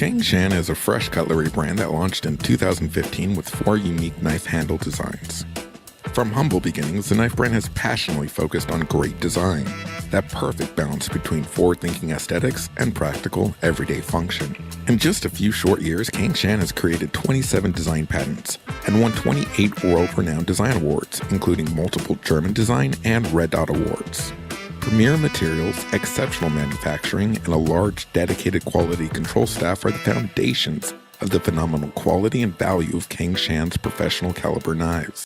Cangshan is a fresh cutlery brand that launched in 2015 with 4 unique knife handle designs. From humble beginnings, the knife brand has passionately focused on great design, that perfect balance between forward-thinking aesthetics and practical, everyday function. In just a few short years, Cangshan has created 27 design patents and won 28 world-renowned design awards, including multiple German Design and Red Dot Awards. Premier materials, exceptional manufacturing, and a large, dedicated quality control staff are the foundations of the phenomenal quality and value of Cangshan's professional caliber knives.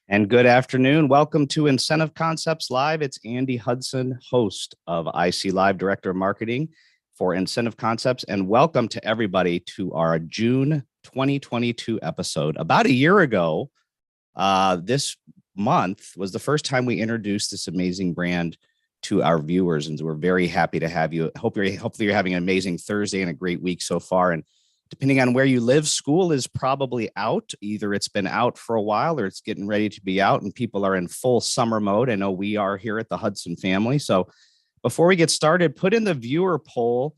And good afternoon. Welcome to Incentive Concepts Live. It's Andy Hudson, host of IC Live, Director of Marketing for Incentive Concepts. And welcome to everybody to our June 2022 episode. About a year ago, this month was the first time we introduced this amazing brand to our viewers. And we're very happy to have you. Hopefully you're having an amazing Thursday and a great week so far. And depending on where you live, school is probably out. Either it's been out for a while or it's getting ready to be out and people are in full summer mode. I know we are here at the Hudson family. So before we get started, put in the viewer poll,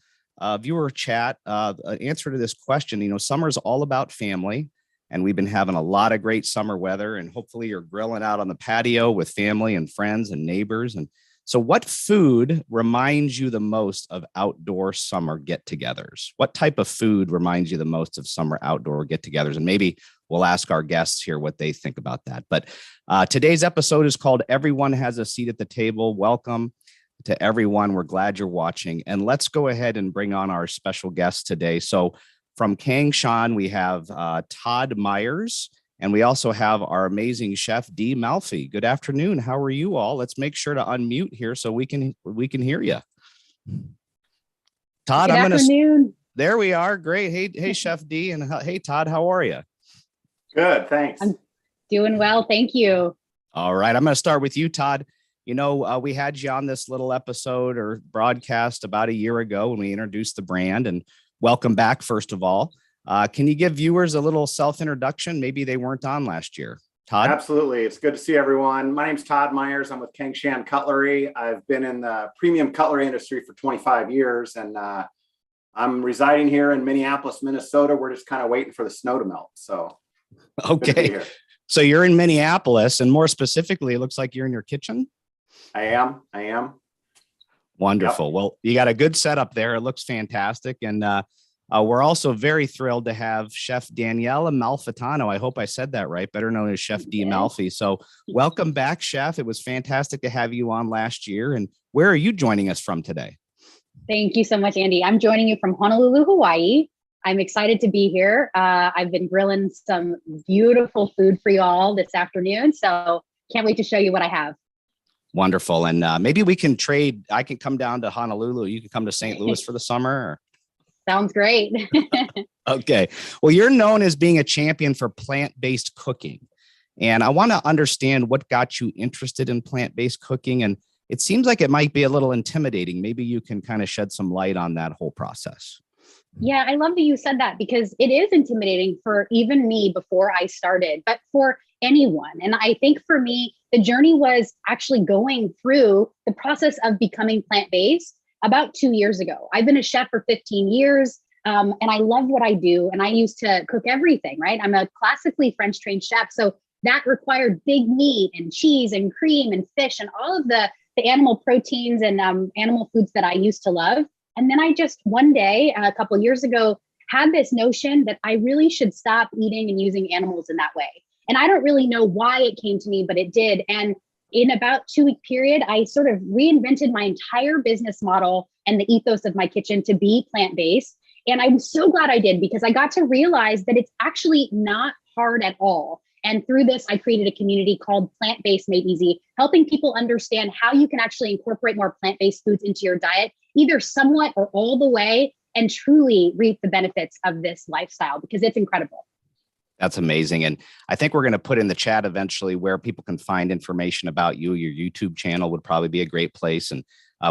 viewer chat, answer to this question. You know, summer is all about family and we've been having a lot of great summer weather and hopefully you're grilling out on the patio with family and friends and neighbors. And so what food reminds you the most of outdoor summer get-togethers? What type of food reminds you the most of summer outdoor get-togethers? And maybe we'll ask our guests here what they think about that. But today's episode is called Everyone Has a Seat at the Table. Welcome to everyone. We're glad you're watching. And let's go ahead and bring on our special guest today. So from Cangshan, we have Todd Myers. And we also have our amazing Chef D Malfi. Good afternoon. How are you all? Let's make sure to unmute here so we can hear you. Todd, Good afternoon. There we are. Great. Hey, Chef D, and hey, Todd, how are you? Good, thanks. I'm doing well, thank you. All right, I'm going to start with you, Todd. You know, we had you on this little episode or broadcast about a year ago when we introduced the brand, and welcome back, first of all. Can you give viewers a little self-introduction? Maybe they weren't on last year. Todd? Absolutely. It's good to see everyone. My name's Todd Myers. I'm with Cangshan Cutlery. I've been in the premium cutlery industry for 25 years, and I'm residing here in Minneapolis, Minnesota. We're just kind of waiting for the snow to melt. So, okay. So you're in Minneapolis, and more specifically, it looks like you're in your kitchen? I am. Wonderful. Yep. Well, you got a good setup there. It looks fantastic. And we're also very thrilled to have Chef Daniella Malfitano. I hope I said that right. Better known as Chef D Malfi. So welcome back, Chef. It was fantastic to have you on last year. And where are you joining us from today? Thank you so much, Andy. I'm joining you from Honolulu, Hawaii. I'm excited to be here. I've been grilling some beautiful food for you all this afternoon. So can't wait to show you what I have. Wonderful. And maybe we can trade. I can come down to Honolulu. You can come to St. Louis for the summer. Or... Sounds great. Okay. Well, you're known as being a champion for plant-based cooking. And I want to understand what got you interested in plant-based cooking. And it seems like it might be a little intimidating. Maybe you can kind of shed some light on that whole process. Yeah, I love that you said that because it is intimidating for even me before I started, but for anyone. And I think for me, the journey was actually going through the process of becoming plant-based about 2 years ago. I've been a chef for 15 years and I love what I do. And I used to cook everything, right? I'm a classically French trained chef. So that required big meat and cheese and cream and fish and all of the animal proteins and animal foods that I used to love. And then I just one day, a couple of years ago, had this notion that I really should stop eating and using animals in that way. And I don't really know why it came to me, but it did. And in about 2-week period, I sort of reinvented my entire business model and the ethos of my kitchen to be plant-based. And I'm so glad I did because I got to realize that it's actually not hard at all. And through this, I created a community called Plant-Based Made Easy, helping people understand how you can actually incorporate more plant-based foods into your diet, either somewhat or all the way, and truly reap the benefits of this lifestyle because it's incredible. That's amazing. And I think we're going to put in the chat eventually where people can find information about you. Your YouTube channel would probably be a great place. And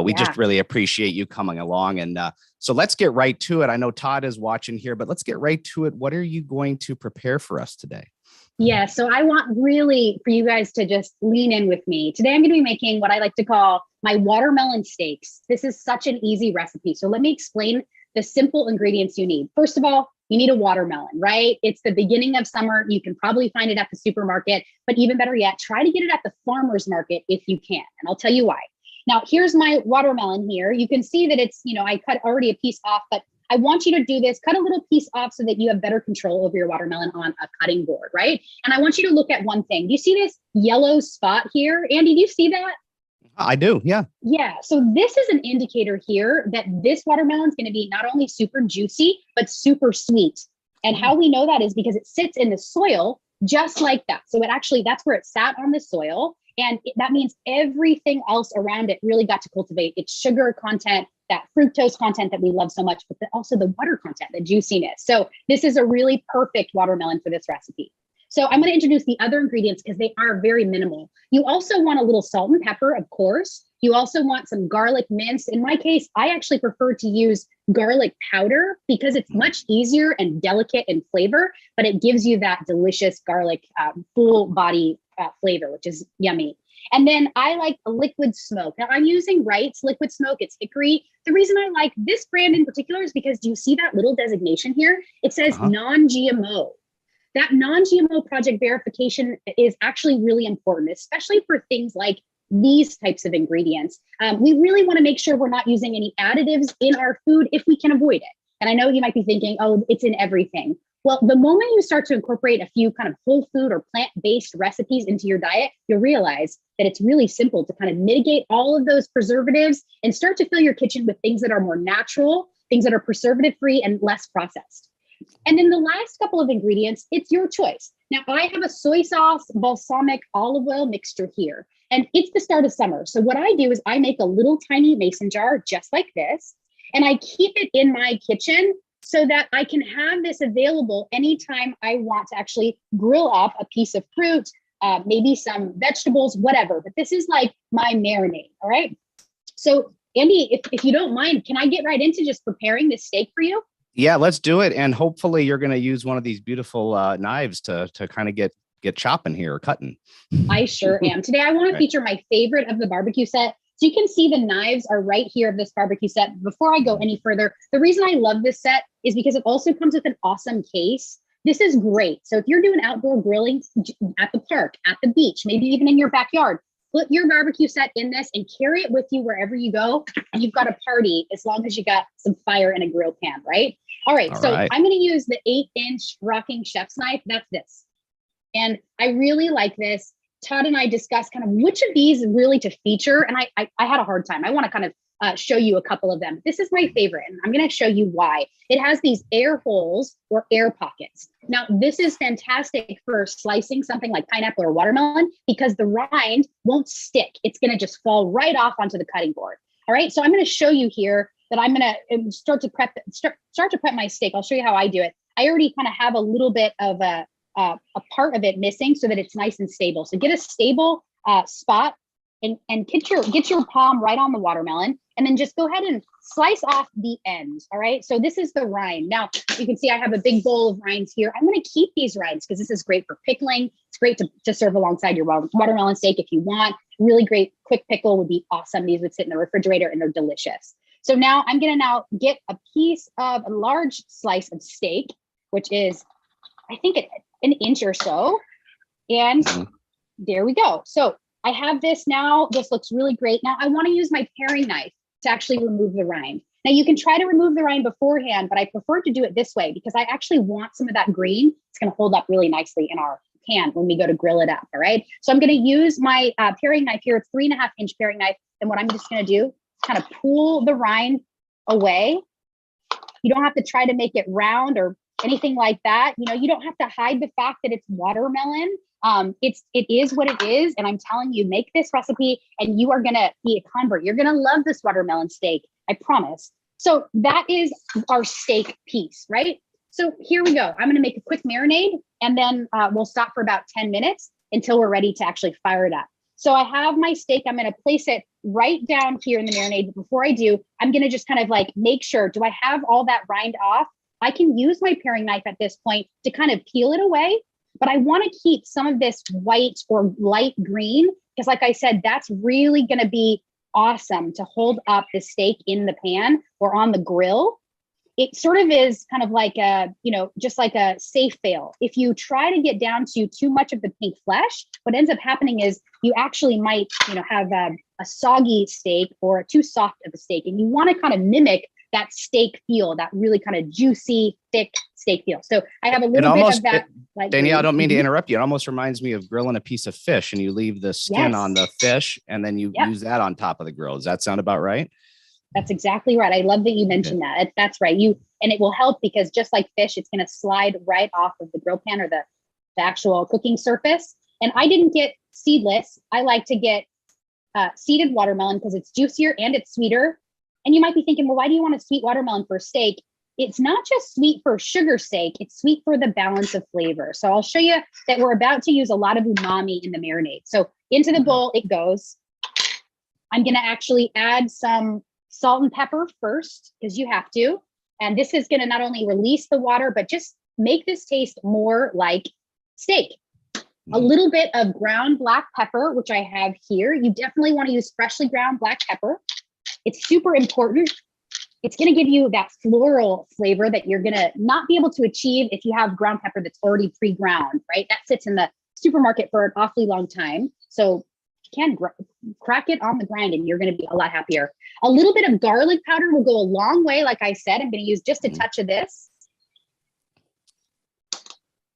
we just really appreciate you coming along. And so let's get right to it. I know Todd is watching here, but let's get right to it. What are you going to prepare for us today? Yeah, so I want really for you guys to just lean in with me. Today I'm going to be making what I like to call my watermelon steaks. This is such an easy recipe. So let me explain the simple ingredients you need. First of all, you need a watermelon, right? It's the beginning of summer. You can probably find it at the supermarket, but even better yet, try to get it at the farmer's market if you can. And I'll tell you why. Now, here's my watermelon here. You can see that it's, I cut already a piece off, but I want you to do this, cut a little piece off so that you have better control over your watermelon on a cutting board, right? And I want you to look at one thing. Do you see this yellow spot here? Andy, do you see that? I do, yeah. Yeah, so this is an indicator here that this watermelon is going to be not only super juicy, but super sweet. And how we know that is because it sits in the soil just like that. So it actually, that's where it sat on the soil. And that means everything else around it really got to cultivate its sugar content, that fructose content that we love so much, but also the water content, the juiciness. So this is a really perfect watermelon for this recipe. So I'm going to introduce the other ingredients because they are very minimal. You also want a little salt and pepper, of course. You also want some garlic mince. In my case, I actually prefer to use garlic powder because it's much easier and delicate in flavor, but it gives you that delicious garlic full body flavor, which is yummy. And then I like a liquid smoke. Now I'm using Wright's liquid smoke. It's hickory. The reason I like this brand in particular is because do you see that little designation here? It says non-GMO. That non-GMO project verification is actually really important, especially for things like these types of ingredients. We really want to make sure we're not using any additives in our food if we can avoid it. And I know you might be thinking, oh, it's in everything. Well, the moment you start to incorporate a few kind of whole food or plant-based recipes into your diet, you'll realize that it's really simple to kind of mitigate all of those preservatives and start to fill your kitchen with things that are more natural, things that are preservative-free and less processed. And then the last couple of ingredients, it's your choice. Now, I have a soy sauce, balsamic olive oil mixture here, and it's the start of summer. So what I do is I make a little tiny mason jar just like this, and I keep it in my kitchen so that I can have this available anytime I want to actually grill up a piece of fruit, maybe some vegetables, whatever. But this is like my marinade, all right? So Andy, if you don't mind, can I get right into just preparing this steak for you? Yeah, let's do it. And hopefully you're going to use one of these beautiful knives to kind of get chopping here or cutting. I sure am. Today, I want to feature my favorite of the barbecue set. So you can see the knives are right here of this barbecue set. Before I go any further, the reason I love this set is because it also comes with an awesome case. This is great. So if you're doing outdoor grilling at the park, at the beach, maybe even in your backyard, put your barbecue set in this and carry it with you wherever you go. And you've got a party as long as you got some fire in a grill pan, right? All right. I'm going to use the 8-inch rocking chef's knife. That's this. And I really like this. Todd and I discussed kind of which of these really to feature. And I had a hard time. I want to kind of show you a couple of them. This is my favorite, and I'm going to show you why. It has these air holes or air pockets. Now, this is fantastic for slicing something like pineapple or watermelon because the rind won't stick. It's going to just fall right off onto the cutting board. All right. So I'm going to show you here that I'm going to start to prep my steak. I'll show you how I do it. I already kind of have a little bit of a part of it missing so that it's nice and stable. So get a stable spot and get your palm right on the watermelon, and then just go ahead and slice off the ends. All right. So this is the rind. Now you can see I have a big bowl of rinds here. I'm going to keep these rinds because this is great for pickling. It's great to serve alongside your watermelon steak if you want. Really great quick pickle would be awesome. These would sit in the refrigerator and they're delicious. So now I'm going to get a large slice of steak, which is, I think, an inch or so. And there we go. So I have this now. This looks really great. Now I want to use my paring knife to actually remove the rind. Now you can try to remove the rind beforehand, but I prefer to do it this way because I actually want some of that green. It's going to hold up really nicely in our pan when we go to grill it up. All right. So I'm going to use my paring knife here. It's 3.5-inch paring knife. And what I'm just going to do is kind of pull the rind away. You don't have to try to make it round or anything like that. You don't have to hide the fact that it's watermelon. It is what it is. And I'm telling you, make this recipe and you are going to be a convert. You're going to love this watermelon steak. I promise. So that is our steak piece, right? So here we go. I'm going to make a quick marinade and then we'll stop for about 10 minutes until we're ready to actually fire it up. So I have my steak. I'm going to place it right down here in the marinade. But before I do, I'm going to just kind of like make sure, do I have all that rind off? I can use my paring knife at this point to kind of peel it away. but I want to keep some of this white or light green, because like I said, that's really going to be awesome to hold up the steak in the pan or on the grill. It sort of is kind of like a, just like a safe fail. If you try to get down to too much of the pink flesh, what ends up happening is you actually might, have a soggy steak or too soft of a steak. And you want to kind of mimic that steak feel, that really kind of juicy, thick steak feel. So I have a little bit of that. Danielle, I don't mean to interrupt you. It almost reminds me of grilling a piece of fish and you leave the skin on the fish and then you use that on top of the grill. Does that sound about right? That's exactly right. I love that you mentioned that. That's right. And it will help because just like fish, it's going to slide right off of the grill pan or the actual cooking surface. And I didn't get seedless. I like to get seeded watermelon because it's juicier and it's sweeter. And you might be thinking, well, why do you want a sweet watermelon for steak? It's not just sweet for sugar's sake, it's sweet for the balance of flavor. So I'll show you that we're about to use a lot of umami in the marinade. So into the bowl it goes. I'm going to actually add some salt and pepper first, because you have to. And this is going to not only release the water, but just make this taste more like steak. A little bit of ground black pepper, which I have here. You definitely want to use freshly ground black pepper. It's super important. It's going to give you that floral flavor that you're going to not be able to achieve if you have ground pepper that's already pre-ground, right? That sits in the supermarket for an awfully long time. So you can crack it on the grind and you're going to be a lot happier. A little bit of garlic powder will go a long way. Like I said, I'm going to use just a touch of this.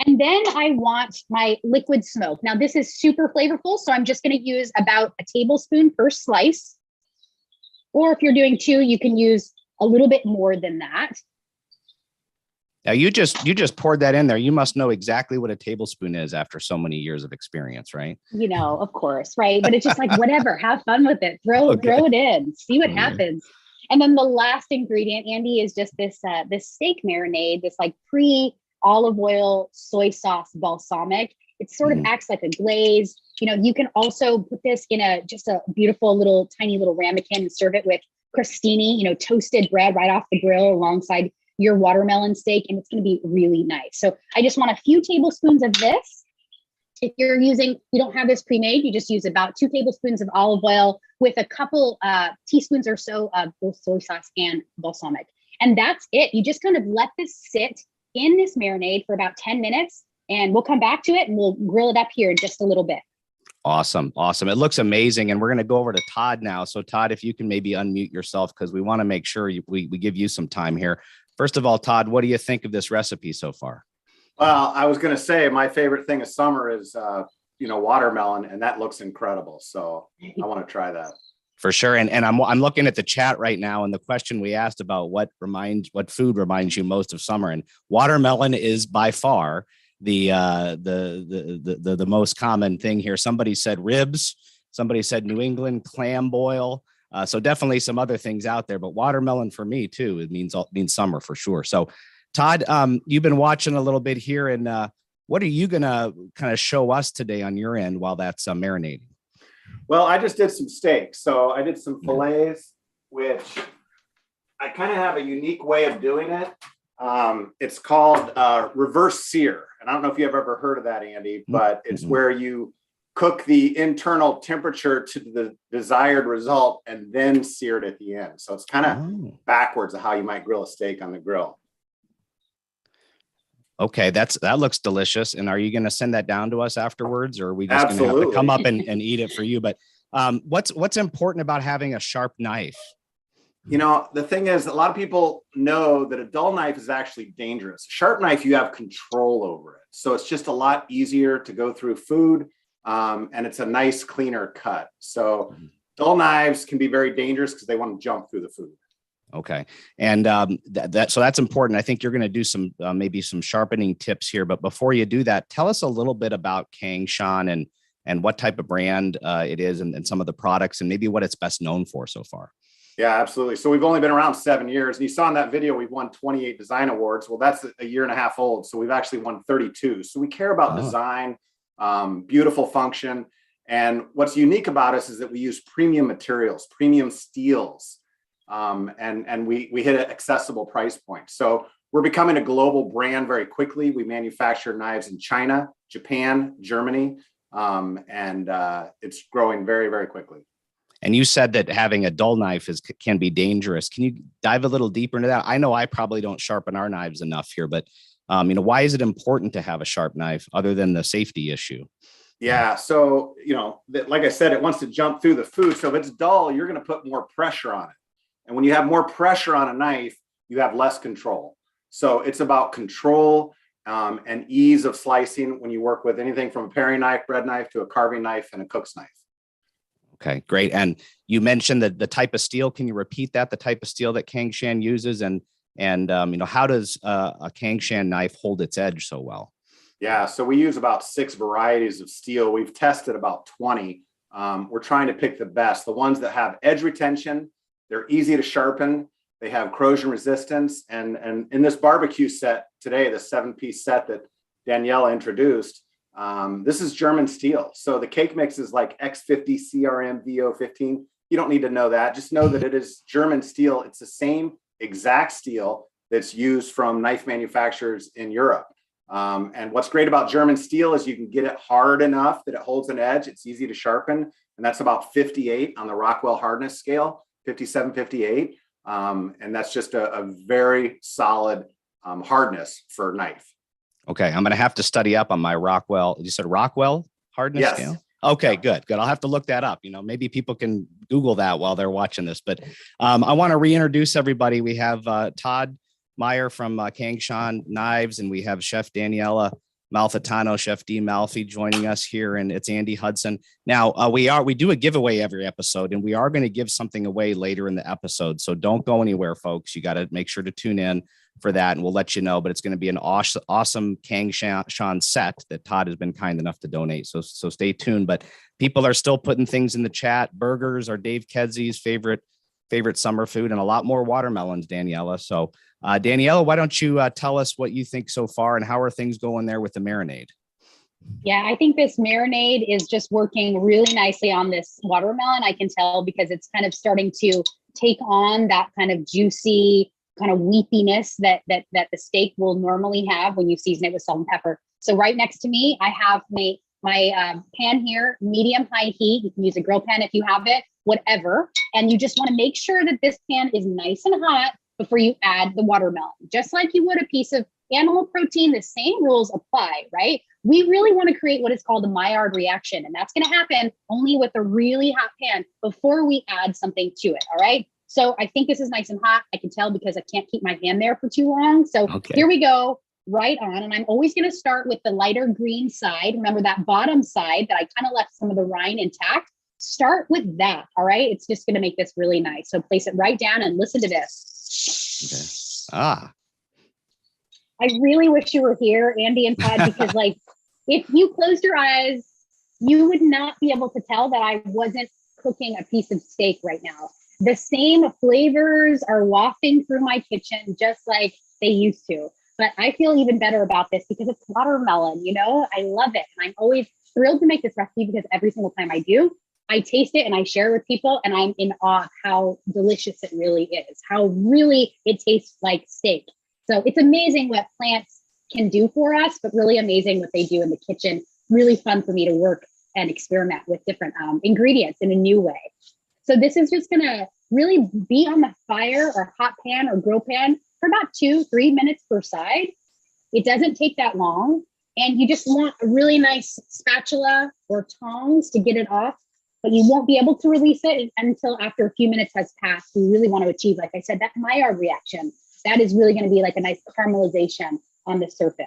And then I want my liquid smoke. Now this is super flavorful. So I'm just going to use about a tablespoon per slice. Or if you're doing 2, you can use a little bit more than that. Now you just poured that in there. You must know exactly what a tablespoon is after so many years of experience, right? Of course, right? But it's just like, whatever, have fun with it. Throw it in, see what happens. And then the last ingredient, Andy, is just this steak marinade, this like pre-olive oil soy sauce balsamic. It sort of acts like a glaze. You can also put this in just a beautiful little tiny little ramekin and serve it with crostini, toasted bread right off the grill alongside your watermelon steak, and it's going to be really nice. So I just want a few tablespoons of this. If you don't have this pre-made, you just use about 2 tablespoons of olive oil with a couple teaspoons or so of both soy sauce and balsamic. And that's it. You just kind of let this sit in this marinade for about 10 minutes, and we'll come back to it and we'll grill it up here in just a little bit. Awesome. It looks amazing. And we're going to go over to Todd now. So Todd, if you can maybe unmute yourself, because we want to make sure we give you some time here. First of all, Todd, what do you think of this recipe so far? Well, I was going to say my favorite thing of summer is, watermelon, and that looks incredible. So I want to try that. For sure. And I'm looking at the chat right now, and the question we asked about what food reminds you most of summer, and watermelon is by far the most common thing here. Somebody said ribs, somebody said New England clam boil. So definitely some other things out there, but watermelon for me too, it means summer for sure. So Todd, you've been watching a little bit here, and what are you going to kind of show us today on your end while that's marinating? Well, I just did some steaks. So I did some fillets, which I kind of have a unique way of doing it. It's called reverse sear. And I don't know if you've ever heard of that, Andy, but it's where you cook the internal temperature to the desired result and then sear it at the end. So it's kind of backwards of how you might grill a steak on the grill. Okay, that looks delicious. And are you going to send that down to us afterwards, or are we just going to have to come up and eat it for you? But what's important about having a sharp knife? The thing is, a lot of people know that a dull knife is actually dangerous. A sharp knife, you have control over it. So it's just a lot easier to go through food, and it's a nice, cleaner cut. So dull knives can be very dangerous because they want to jump through the food. Okay. And so that's important. I think you're going to do some maybe some sharpening tips here. But before you do that, tell us a little bit about Cangshan and what type of brand it is, and some of the products, and maybe what it's best known for so far. Yeah, absolutely. So we've only been around 7 years, and you saw in that video, we've won 28 design awards. Well, that's a year and a half old. So we've actually won 32. So we care about design, beautiful function. And what's unique about us is that we use premium materials, premium steels, and we hit an accessible price point. So we're becoming a global brand very quickly. We manufacture knives in China, Japan, Germany, and it's growing very, very quickly. And you said that having a dull knife can be dangerous. Can you dive a little deeper into that? I know I probably don't sharpen our knives enough here, but why is it important to have a sharp knife other than the safety issue? Yeah. So, like I said, it wants to jump through the food. So if it's dull, you're going to put more pressure on it. And when you have more pressure on a knife, you have less control. So it's about control and ease of slicing when you work with anything from a paring knife, bread knife, to a carving knife and a cook's knife. Okay, great. And you mentioned that the type of steel. Can you repeat that? The type of steel that Cangshan uses, and how does a Cangshan knife hold its edge so well? Yeah, so we use about 6 varieties of steel. We've tested about 20. We're trying to pick the best, the ones that have edge retention. They're easy to sharpen. They have corrosion resistance. And in this barbecue set today, the 7-piece set that Daniella introduced, this is German steel. So the cake mix is like X50, CRM, VO15. You don't need to know that. Just know that it is German steel. It's the same exact steel that's used from knife manufacturers in Europe. And what's great about German steel is you can get it hard enough that it holds an edge. It's easy to sharpen. And that's about 58 on the Rockwell hardness scale, 57, 58. And that's just a very solid hardness for knife. Okay, I'm going to have to study up on my Rockwell. You said Rockwell hardness scale? Okay, good. I'll have to look that up. Maybe people can Google that while they're watching this. But I want to reintroduce everybody. We have Todd Meyer from Cangshan Knives, and we have Chef Daniella Malfitano, Chef D Malfi joining us here, and it's Andy Hudson. Now we do a giveaway every episode, and we are going to give something away later in the episode. So don't go anywhere, folks. You got to make sure to tune in for that, and we'll let you know. But it's going to be an awesome Cangshan set that Todd has been kind enough to donate. So stay tuned. But people are still putting things in the chat. Burgers are Dave Kedsey's favorite summer food, and a lot more watermelons, Daniella. So Daniella, why don't you tell us what you think so far, and how are things going there with the marinade? Yeah, I think this marinade is just working really nicely on this watermelon. I can tell because it's kind of starting to take on that kind of juicy kind of weepiness that the steak will normally have when you season it with salt and pepper. So right next to me, I have my pan here, medium high heat. You can use a grill pan if you have it, whatever. And you just want to make sure that this pan is nice and hot before you add the watermelon. Just like you would a piece of animal protein, the same rules apply, right? We really want to create what is called a Maillard reaction. And that's going to happen only with a really hot pan before we add something to it, all right? So I think this is nice and hot. I can tell because I can't keep my hand there for too long. So Here we go, right on. And I'm always going to start with the lighter green side. Remember that bottom side that I kind of left some of the rind intact? Start with that, all right? It's just going to make this really nice. So place it right down and listen to this. Okay. I really wish you were here, Andy and Todd, because if you closed your eyes, you would not be able to tell that I wasn't cooking a piece of steak right now. The same flavors are wafting through my kitchen just like they used to. But I feel even better about this because it's watermelon, I love it. And I'm always thrilled to make this recipe because every single time I do, I taste it and I share it with people, and I'm in awe of how delicious it really is, how really it tastes like steak. So it's amazing what plants can do for us, but really amazing what they do in the kitchen. Really fun for me to work and experiment with different ingredients in a new way. So this is just going to really be on the fire or hot pan or grill pan for about 2-3 minutes per side. It doesn't take that long. And you just want a really nice spatula or tongs to get it off, but you won't be able to release it until after a few minutes has passed. We really want to achieve, like I said, that Maillard reaction. That is really going to be like a nice caramelization on the surface.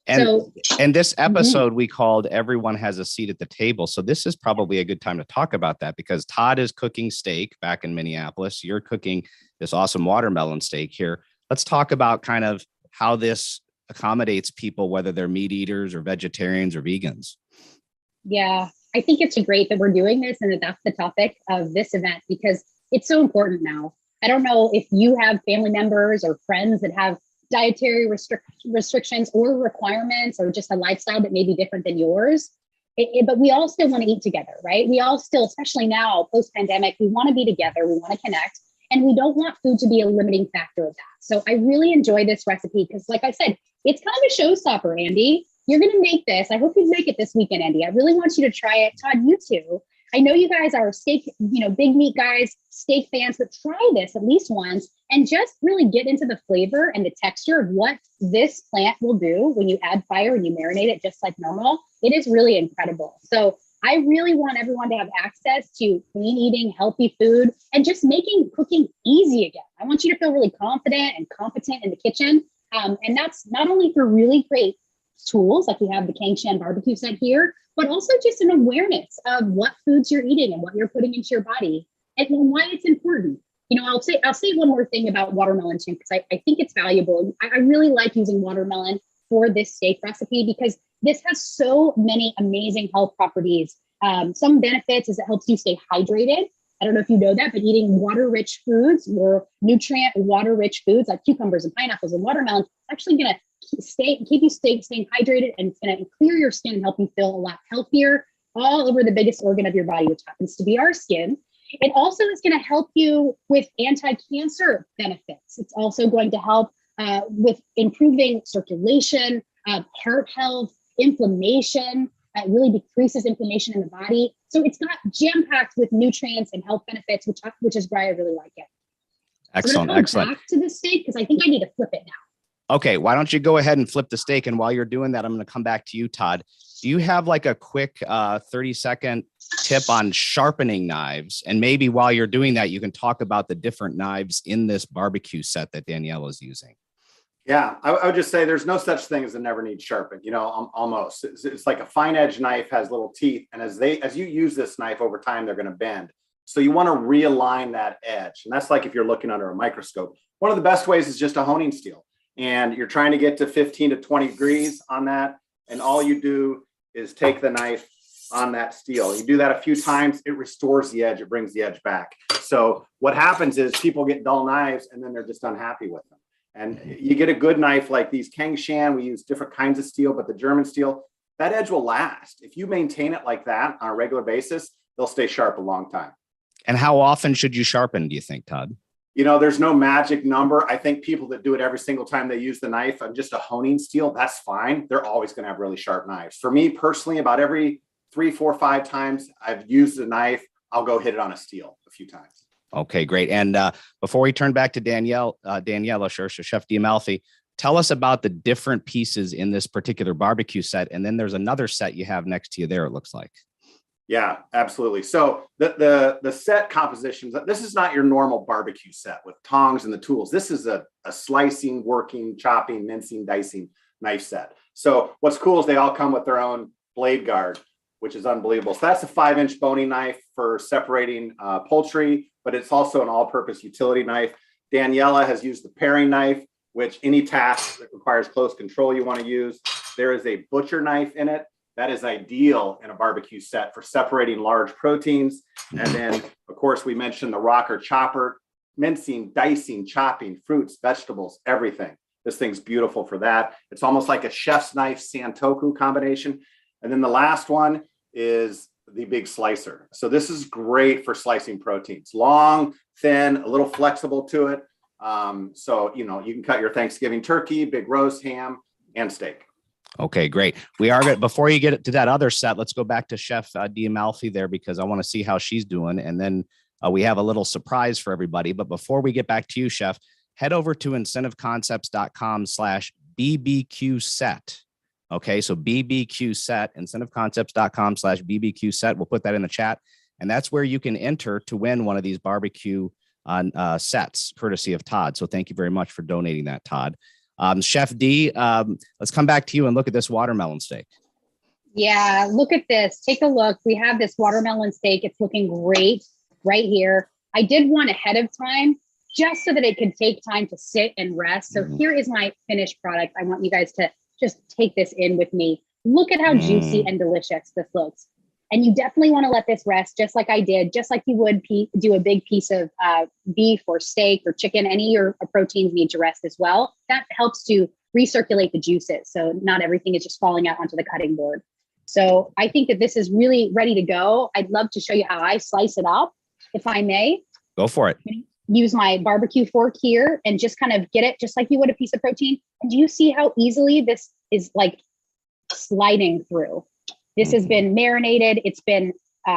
And this episode we called Everyone Has a Seat at the Table. So this is probably a good time to talk about that because Todd is cooking steak back in Minneapolis. You're cooking this awesome watermelon steak here. Let's talk about kind of how this accommodates people, whether they're meat eaters or vegetarians or vegans. Yeah, I think it's great that we're doing this and that's the topic of this event because it's so important now. I don't know if you have family members or friends that have dietary restrictions or requirements or just a lifestyle that may be different than yours. But we all still want to eat together, right? We all still, especially now, post-pandemic, we want to be together. We want to connect. And we don't want food to be a limiting factor of that. So I really enjoy this recipe because, like I said, it's kind of a showstopper, Andy. You're going to make this. I hope you make it this weekend, Andy. I really want you to try it. Todd, you too. I know you guys are steak, big meat guys, steak fans, but try this at least once and just really get into the flavor and the texture of what this plant will do when you add fire and you marinate it just like normal. It is really incredible. So I really want everyone to have access to clean eating, healthy food, and just making cooking easy again. I want you to feel really confident and competent in the kitchen. And that's not only for really great tools, like we have the Cangshan barbecue set here, but also just an awareness of what foods you're eating and what you're putting into your body and why it's important. I'll say one more thing about watermelon too, because I think it's valuable. I really like using watermelon for this steak recipe because this has so many amazing health properties. Some benefits is it helps you stay hydrated. I don't know if you know that, but eating water-rich foods or nutrient water-rich foods like cucumbers and pineapples and watermelons is actually going to keep you staying hydrated, and it's going to clear your skin and help you feel a lot healthier all over the biggest organ of your body, which happens to be our skin. It also is going to help you with anti-cancer benefits. It's also going to help with improving circulation, heart health, inflammation. It really decreases inflammation in the body. So it's got jam-packed with nutrients and health benefits, which is why I really like it. Excellent, So I'm excellent. back to the steak because I think I need to flip it now. Okay, why don't you go ahead and flip the steak? And while you're doing that, I'm going to come back to you, Todd. Do you have like a quick 30-second tip on sharpening knives? And maybe while you're doing that, you can talk about the different knives in this barbecue set that Daniella is using. Yeah, I would just say there's no such thing as a never need sharpened, almost. It's like a fine edge knife has little teeth. And as you use this knife over time, they're going to bend. So you want to realign that edge. And that's like if you're looking under a microscope. One of the best ways is just a honing steel. And you're trying to get to 15 to 20 degrees on that. And all you do is take the knife on that steel. You do that a few times, it restores the edge, it brings the edge back. So what happens is people get dull knives and then they're just unhappy with them. And you get a good knife like these Cangshan, we use different kinds of steel, but the German steel, that edge will last. If you maintain it like that on a regular basis, they'll stay sharp a long time. And how often should you sharpen, do you think, Todd? There's no magic number. I think people that do it every single time they use the knife on just a honing steel, that's fine. They're always going to have really sharp knives. For me personally, about every 3, 4, 5 times I've used the knife, I'll go hit it on a steel a few times. Okay, great. And before we turn back to Daniella, sure, so Chef D Malfi, tell us about the different pieces in this particular barbecue set. And then there's another set you have next to you there, it looks like. Yeah, absolutely. So the set compositions, this is not your normal barbecue set with tongs and the tools. This is a slicing, working, chopping, mincing, dicing knife set. So what's cool is they all come with their own blade guard, which is unbelievable. So that's a 5-inch boning knife for separating poultry, but it's also an all-purpose utility knife. Daniella has used the paring knife, which any task that requires close control you want to use. There is a butcher knife in it. That is ideal in a barbecue set for separating large proteins. And then, of course, we mentioned the rocker chopper, mincing, dicing, chopping, fruits, vegetables, everything. This thing's beautiful for that. It's almost like a chef's knife Santoku combination. And then the last one is the big slicer. So this is great for slicing proteins. Long, thin, a little flexible to it. So, you can cut your Thanksgiving turkey, big roast, ham, and steak. Okay, great. We are good. Before you get to that other set, let's go back to Chef D Malfi there because I want to see how she's doing. And then we have a little surprise for everybody. But before we get back to you, Chef, head over to incentiveconcepts.com/BBQ set. Okay, so BBQ set, incentiveconcepts.com/BBQ set. We'll put that in the chat. And that's where you can enter to win one of these barbecue sets, courtesy of Todd. So thank you very much for donating that, Todd. Chef D, let's come back to you and look at this watermelon steak. Yeah, look at this. Take a look. We have this watermelon steak. It's looking great right here. I did one ahead of time just so that it could take time to sit and rest. So here is my finished product. I want you guys to just take this in with me. Look at how juicy and delicious this looks. And you definitely want to let this rest just like I did, just like you would do a big piece of beef or steak or chicken. Any of your proteins need to rest as well. That helps to recirculate the juices. So not everything is just falling out onto the cutting board. So I think that this is really ready to go. I'd love to show you how I slice it up, if I may. Go for it. use my barbecue fork here and just kind of get it just like you would a piece of protein. And do you see how easily this is like sliding through? This has been marinated. It's been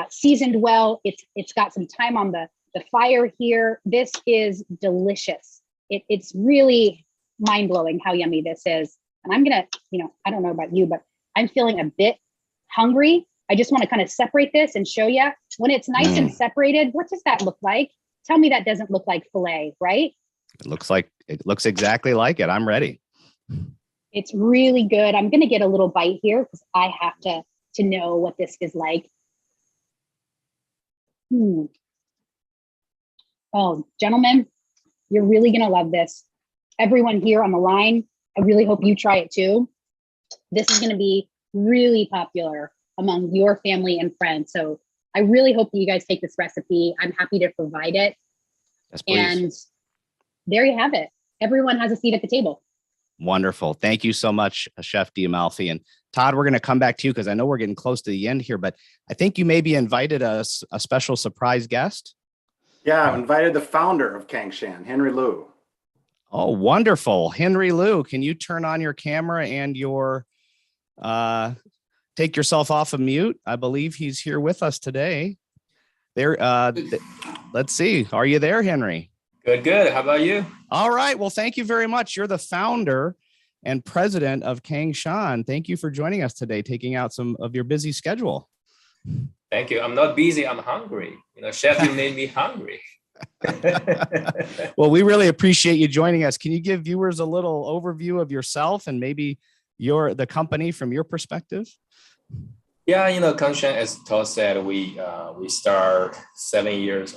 seasoned well. It's got some time on the fire here. This is delicious. It's really mind blowing how yummy this is. And I'm gonna, I don't know about you, but I'm feeling a bit hungry. I just want to kind of separate this and show you when it's nice and separated. What does that look like? Tell me that doesn't look like filet, right? It looks exactly like it. I'm ready. It's really good. I'm going to get a little bite here because I have to know what this is like. Oh, gentlemen, you're really going to love this. Everyone here on the line, I really hope you try it too. This is going to be really popular among your family and friends. So I really hope that you guys take this recipe. I'm happy to provide it. Yes, please. And there you have it. Everyone has a seat at the table. Wonderful. Thank you so much, Chef D Malfi. And Todd, we're going to come back to you because I know we're getting close to the end here, but I think you maybe invited a special surprise guest. Yeah, I've invited the founder of Cangshan, Henry Liu. Oh, wonderful. Henry Liu, can you turn on your camera and take yourself off of mute? I believe he's here with us today. Let's see. Are you there, Henry? Good. How about you? All right. Well, thank you very much. You're the founder and president of Cangshan. Thank you for joining us today, taking out some of your busy schedule. Thank you. I'm not busy. I'm hungry. Chef, you made me hungry. Well, we really appreciate you joining us. Can you give viewers a little overview of yourself and maybe the company from your perspective? Yeah, Cangshan, as Todd said, we start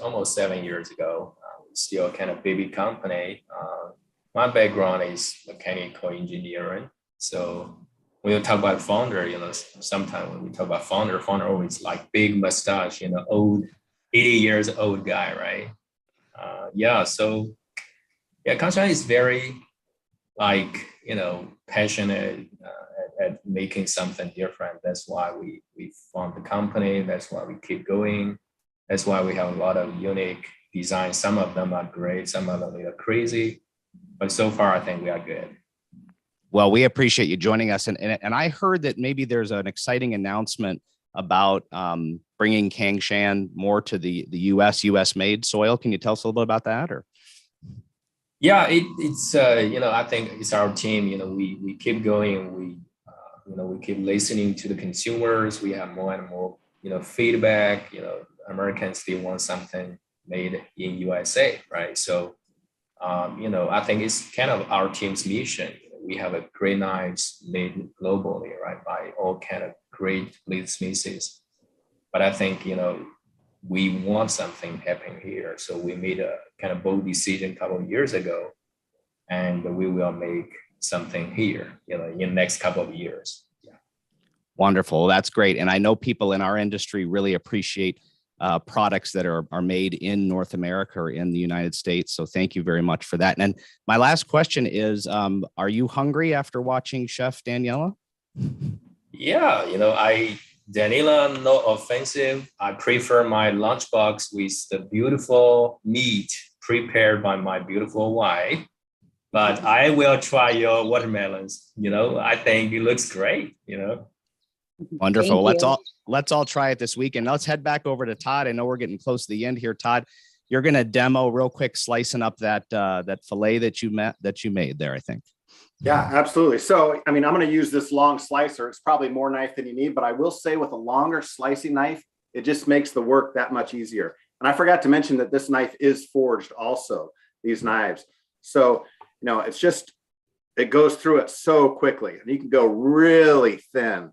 almost 7 years ago. Still kind of baby company. My background is mechanical engineering. So when you talk about founder, sometimes when we talk about founder always like big mustache, old, 80 years old guy, right? Cangshan is very passionate at making something different. That's why we formed the company. That's why we keep going. That's why we have a lot of unique designs. Some of them are great. Some of them are crazy. But so far, I think we are good. Well, we appreciate you joining us. And I heard that maybe there's an exciting announcement about bringing Cangshan more to the US made soil. Can you tell us a little bit about that? Or yeah, it's I think it's our team. We keep going. We keep listening to the consumers. We have more and more feedback. Americans still want something made in USA, right? So I think it's kind of our team's mission. We have a great knives made globally, right, by all kind of great blacksmiths. But I think we want something happening here, so we made a kind of bold decision a couple of years ago, and we will make something here, in the next couple of years. Yeah. Wonderful. That's great. And I know people in our industry really appreciate products that are made in North America or in the United States. So thank you very much for that. And my last question is, are you hungry after watching Chef Daniella? Yeah, Daniella, no offensive. I prefer my lunchbox with the beautiful meat prepared by my beautiful wife. But I will try your watermelons. I think it looks great. Wonderful. Let's all try it this weekend. Let's head back over to Todd. I know we're getting close to the end here. Todd, you're going to demo real quick, slicing up that filet that you made there, I think. Yeah, absolutely. So, I'm going to use this long slicer. It's probably more knife than you need, but I will say with a longer slicing knife, it just makes the work that much easier. And I forgot to mention that this knife is forged also, these knives. So, it goes through it so quickly, and you can go really thin.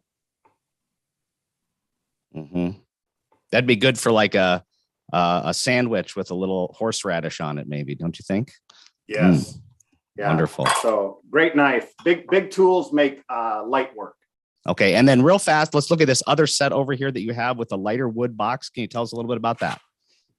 Mm-hmm. That'd be good for like a sandwich with a little horseradish on it, maybe, don't you think? Yes. Yeah. Wonderful. So great knife. Big tools make light work. Okay. And then real fast, let's look at this other set over here that you have with a lighter wood box. Can you tell us a little bit about that?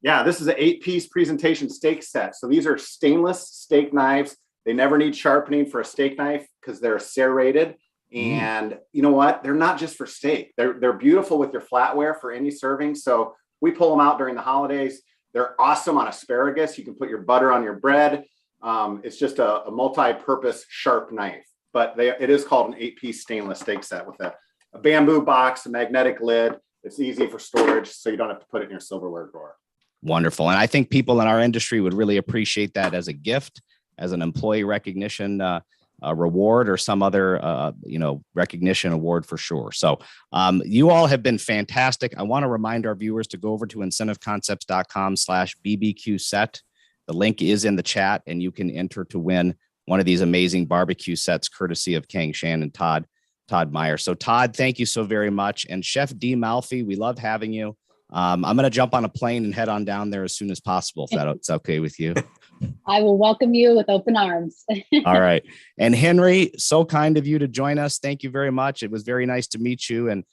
Yeah, this is an 8-piece presentation steak set. So these are stainless steak knives. They never need sharpening for a steak knife because they're serrated. And you know what? They're not just for steak. They're beautiful with your flatware for any serving. So we pull them out during the holidays. They're awesome on asparagus. You can put your butter on your bread. It's just a multi-purpose sharp knife, but it is called an 8-piece stainless steak set with a bamboo box, a magnetic lid. It's easy for storage, so you don't have to put it in your silverware drawer. Wonderful. And I think people in our industry would really appreciate that as a gift, as an employee recognition reward, or some other, recognition award for sure. So you all have been fantastic. I want to remind our viewers to go over to incentiveconcepts.com/BBQ set. The link is in the chat, and you can enter to win one of these amazing barbecue sets, courtesy of Cangshan and Todd Meyer. So Todd, thank you so very much. And Chef D Malfi, we love having you. I'm going to jump on a plane and head on down there as soon as possible, if that's okay with you. I will welcome you with open arms. All right. And Henry, so kind of you to join us. Thank you very much. It was very nice to meet you, and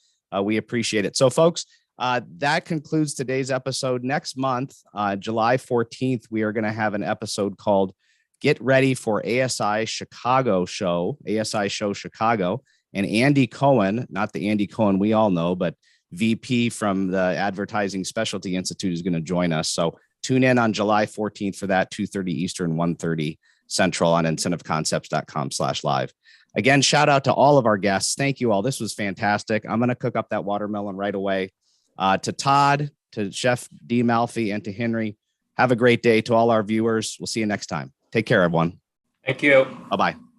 we appreciate it. So folks, that concludes today's episode. Next month, July 14th, we are going to have an episode called Get Ready for ASI Chicago Show, ASI Show Chicago. And Andy Cohen, not the Andy Cohen we all know, but VP from the Advertising Specialty Institute, is going to join us. So tune in on July 14th for that, 2:30 Eastern, 1:30 Central on incentiveconcepts.com/live. Again, shout out to all of our guests. Thank you all. This was fantastic. I'm going to cook up that watermelon right away. To Todd, to Chef D Malfi, and to Henry, have a great day. To all our viewers, we'll see you next time. Take care, everyone. Thank you. Bye-bye.